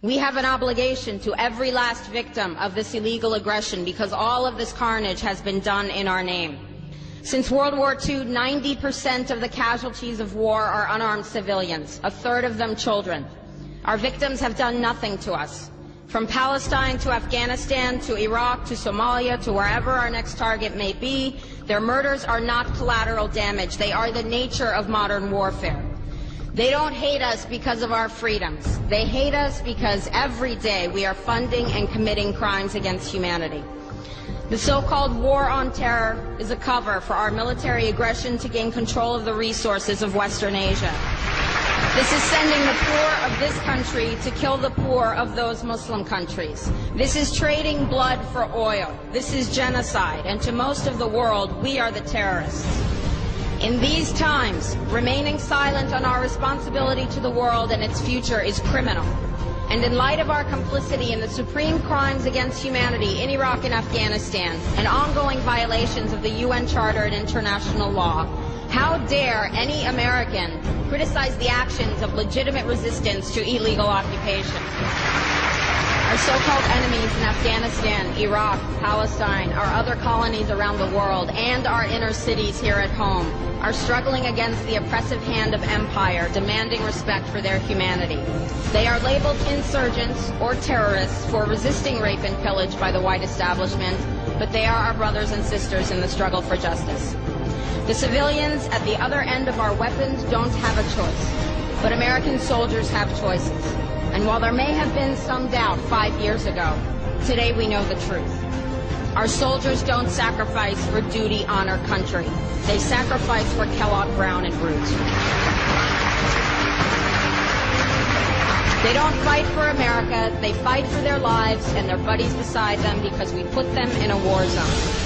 We have an obligation to every last victim of this illegal aggression because all of this carnage has been done in our name. Since World War II, 90% of the casualties of war are unarmed civilians, a third of them children. Our victims have done nothing to us. From Palestine to Afghanistan to Iraq to Somalia to wherever our next target may be, their murders are not collateral damage. They are the nature of modern warfare. They don't hate us because of our freedoms. They hate us because every day we are funding and committing crimes against humanity. The so-called war on terror is a cover for our military aggression to gain control of the resources of Western Asia. This is sending the poor of this country to kill the poor of those Muslim countries. This is trading blood for oil. This is genocide, and to most of the world, we are the terrorists. In these times, remaining silent on our responsibility to the world and its future is criminal. And in light of our complicity in the supreme crimes against humanity in Iraq and Afghanistan and ongoing violations of the UN Charter and international law, how dare any American criticize the actions of legitimate resistance to illegal occupation? Our so-called enemies in Afghanistan, Iraq, Palestine, our other colonies around the world, and our inner cities here at home are struggling against the oppressive hand of empire, demanding respect for their humanity. They are labeled insurgents or terrorists for resisting rape and pillage by the white establishment, but they are our brothers and sisters in the struggle for justice. The civilians at the other end of our weapons don't have a choice, but American soldiers have choices. And while there may have been some doubt 5 years ago, today we know the truth. Our soldiers don't sacrifice for duty, honor, country. They sacrifice for Kellogg, Brown, and Root. They don't fight for America. They fight for their lives and their buddies beside them because we put them in a war zone.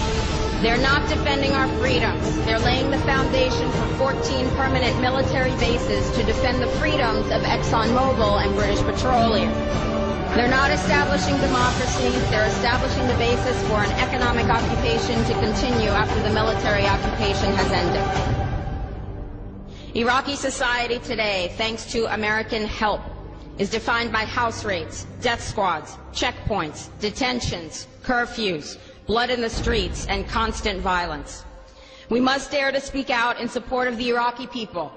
They're not defending our freedoms. They're laying the foundation for 14 permanent military bases to defend the freedoms of ExxonMobil and British Petroleum. They're not establishing democracy. They're establishing the basis for an economic occupation to continue after the military occupation has ended. Iraqi society today, thanks to American help, is defined by house raids, death squads, checkpoints, detentions, curfews, blood in the streets, and constant violence. We must dare to speak out in support of the Iraqi people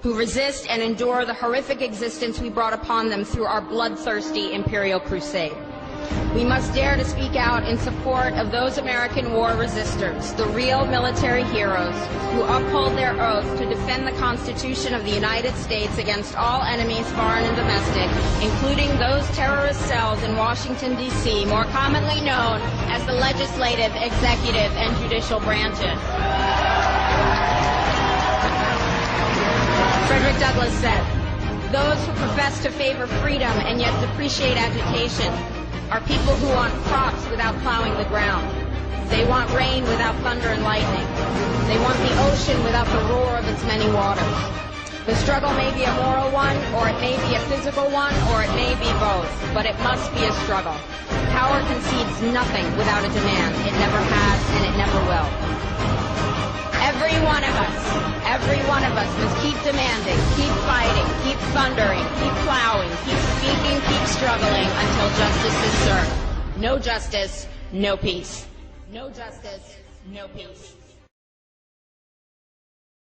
who resist and endure the horrific existence we brought upon them through our bloodthirsty imperial crusade. We must dare to speak out in support of those American war resistors, the real military heroes who uphold their oath to defend the Constitution of the United States against all enemies, foreign and domestic, including those terrorist cells in Washington, D.C., more commonly known as the legislative, executive, and judicial branches. Frederick Douglass said, "Those who profess to favor freedom and yet depreciate agitation are people who want crops without plowing the ground. They want rain without thunder and lightning. They want the ocean without the roar of its many waters." The struggle may be a moral one, or it may be a physical one, or it may be both, but it must be a struggle. Power concedes nothing without a demand. It never has, and it never will. Every one of us must keep demanding, keep fighting, keep thundering, keep plowing, keep speaking, keep struggling until justice is served. No justice, no peace. No justice, no peace.